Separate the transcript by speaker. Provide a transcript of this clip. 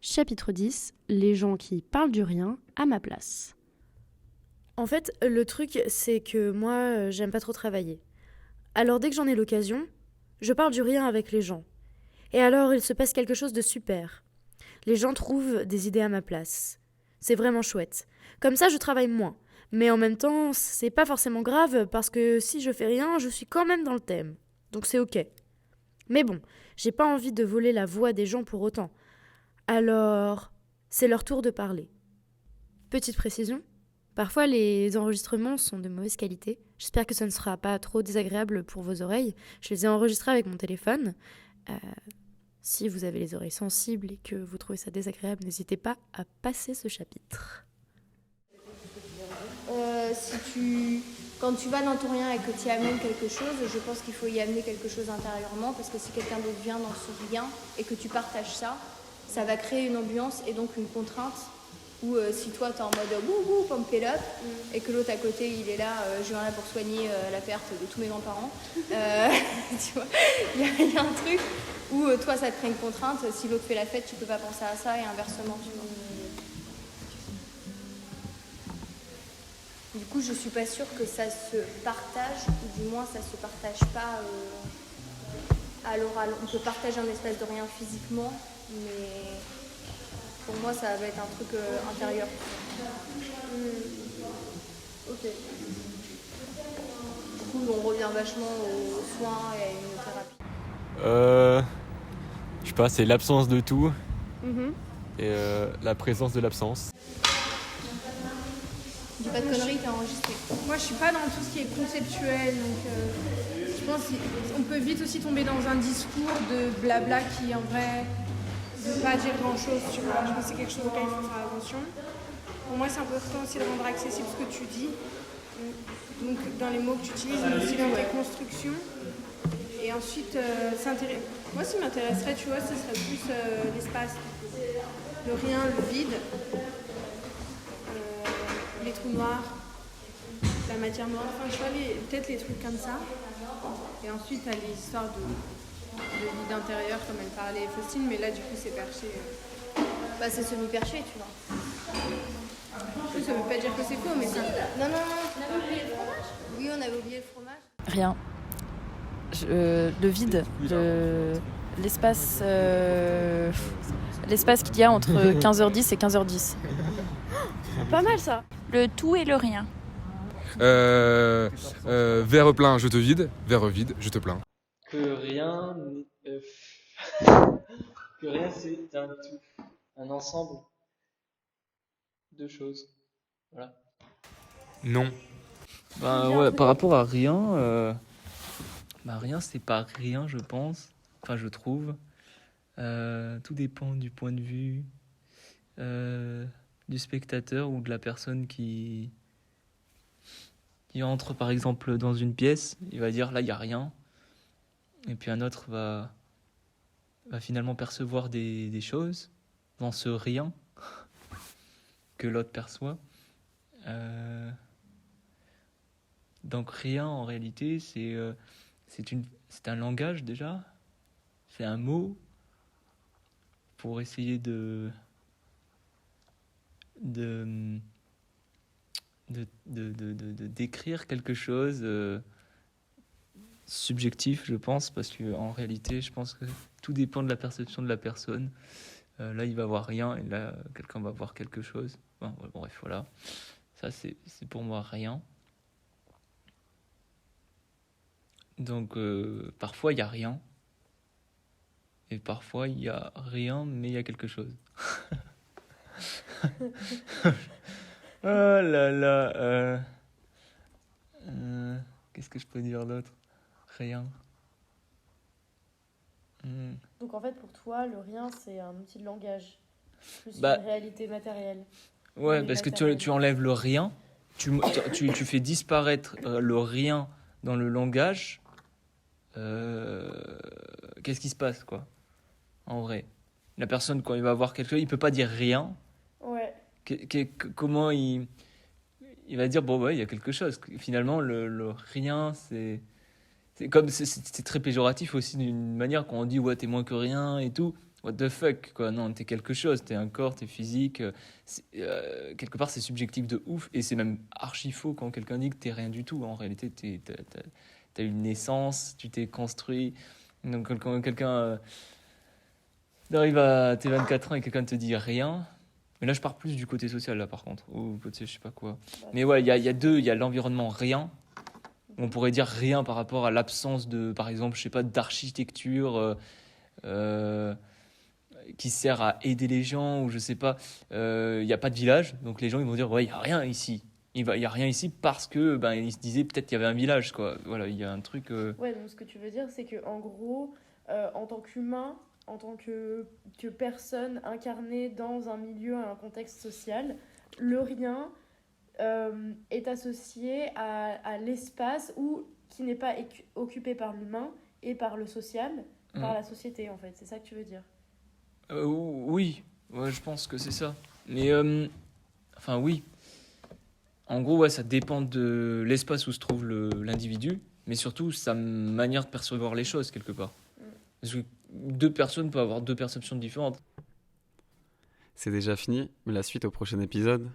Speaker 1: Chapitre 10. Les gens qui parlent du rien à ma place. En fait, le truc, c'est que moi, j'aime pas trop travailler. Alors dès que j'en ai l'occasion, je parle du rien avec les gens. Et alors, il se passe quelque chose de super. Les gens trouvent des idées à ma place. C'est vraiment chouette. Comme ça, je travaille moins. Mais en même temps, c'est pas forcément grave parce que si je fais rien, je suis quand même dans le thème. Donc c'est ok. Mais bon, j'ai pas envie de voler la voix des gens pour autant. Alors, c'est leur tour de parler. Petite précision, parfois les enregistrements sont de mauvaise qualité. J'espère que ça ne sera pas trop désagréable pour vos oreilles. Je les ai enregistrés avec mon téléphone. Euh, si vous avez les oreilles sensibles et que vous trouvez ça désagréable, n'hésitez pas à passer ce chapitre.
Speaker 2: Quand tu vas dans ton rien et que tu y amènes quelque chose, je pense qu'il faut y amener quelque chose intérieurement, parce que si quelqu'un d'autre vient dans ce rien et que tu partages ça, ça va créer une ambiance et donc une contrainte où si toi t'es en mode wouhou, pump it up, et que l'autre à côté il est là, je viens là pour soigner la perte de tous mes grands-parents, tu vois, il y a un truc où toi ça te crée une contrainte, si l'autre fait la fête tu peux pas penser à ça et inversement, tu vois. Du coup, je suis pas sûre que ça se partage, ou du moins ça se partage pas à l'oral. On peut partager un espace de rien physiquement, mais pour moi, ça va être un truc intérieur. Ok. Du coup, on revient vachement aux soins et à une thérapie.
Speaker 3: Je sais pas, c'est l'absence de tout
Speaker 2: Mhm.
Speaker 3: et la présence de l'absence.
Speaker 2: Dis pas de conneries, t'es enregistré.
Speaker 4: Moi, je suis pas dans tout ce qui est conceptuel, donc je pense qu'on peut vite aussi tomber dans un discours de blabla qui, en vrai, ne veut pas dire grand-chose, tu vois. Je pense que c'est quelque chose auquel il faut faire attention. Pour moi, c'est important aussi de rendre accessible ce que tu dis, donc dans les mots que tu utilises, mais aussi dans tes constructions. Et ensuite, moi, ce qui m'intéresserait, tu vois, ce serait plus l'espace, le rien, le vide. Les trous noirs, la matière noire, enfin tu vois, peut-être les trucs comme ça. Et ensuite, t'as les histoires de vide intérieur, comme elle parlait Faustine, mais là, du coup, c'est perché.
Speaker 2: Bah, c'est semi-perché, tu vois.
Speaker 4: En plus, ça veut pas dire que c'est faux, mais ça.
Speaker 2: Non. On avait oublié le fromage. Oui, on avait oublié le fromage.
Speaker 5: Rien. Le vide, l'espace, l'espace qu'il y a entre 15h10 et 15h10.
Speaker 1: Pas mal ça.
Speaker 5: Le tout et le rien.
Speaker 6: Verre plein, je te vide. Verre vide, je te plains.
Speaker 7: Que rien que rien c'est un tout, un ensemble de choses. Voilà.
Speaker 6: Non.
Speaker 7: Ouais, par rapport à rien, rien c'est pas rien, je pense. Enfin, je trouve. Tout dépend du point de vue du spectateur ou de la personne qui entre par exemple dans une pièce. Il va dire là il y a rien, et puis un autre va finalement percevoir des choses dans ce rien que l'autre perçoit. Donc rien en réalité c'est un langage déjà, c'est un mot pour essayer de décrire quelque chose subjectif, je pense, parce que en réalité, je pense que tout dépend de la perception de la personne. Là, il va voir rien, et là, quelqu'un va voir quelque chose. Bon, bref, voilà. Ça, c'est pour moi rien. Donc, parfois, il y a rien. Et parfois, il y a rien, mais il y a quelque chose. Oh là là. Qu'est-ce que je peux dire d'autre? Rien.
Speaker 1: Donc en fait, pour toi, le rien, c'est un outil de langage, plus
Speaker 7: Bah,
Speaker 1: une réalité matérielle.
Speaker 7: Ouais,
Speaker 1: Oui,
Speaker 7: parce que
Speaker 1: matérielle.
Speaker 7: tu enlèves le rien, tu fais disparaître le rien dans le langage. Qu'est-ce qui se passe, quoi, en vrai? La personne, quand il va voir quelque chose, il peut pas dire rien.
Speaker 1: Ouais.
Speaker 7: Comment il va dire, bon, ouais, il y a quelque chose. Finalement, le rien, c'est comme c'est très péjoratif aussi d'une manière quand on dit, ouais, t'es moins que rien et tout. what the fuck, quoi. Non, t'es quelque chose, t'es un corps, t'es physique. Quelque part, c'est subjectif de ouf, et c'est même archi faux quand quelqu'un dit que t'es rien du tout. En réalité, t'as une naissance, tu t'es construit. Donc, quand quelqu'un arrive à tes 24 ans et quelqu'un te dit rien. Mais là, je pars plus du côté social, là, par contre. Ou côté, je sais pas quoi. Mais ouais, il y a deux. Il y a l'environnement rien. On pourrait dire rien par rapport à l'absence de, par exemple, je sais pas, d'architecture qui sert à aider les gens, ou je sais pas. Il n'y a pas de village. Donc les gens, ils vont dire, ouais, il n'y a rien ici. Il y a rien ici parce que, ils se disaient peut-être qu'il y avait un village, quoi. Voilà, il y a un truc.
Speaker 1: Ouais, donc ce que tu veux dire, c'est que en gros, en tant qu'humain, en tant que personne incarnée dans un milieu, un contexte social, le rien est associé à l'espace qui n'est pas occupé par l'humain et par le social, par la société, en fait. C'est ça que tu veux dire?
Speaker 7: Oui, ouais, je pense que c'est ça. Mais, enfin, oui. En gros, ouais, ça dépend de l'espace où se trouve l'individu, mais surtout sa manière de percevoir les choses, quelque part. Parce que deux personnes peuvent avoir deux perceptions différentes.
Speaker 8: C'est déjà fini, mais la suite au prochain épisode.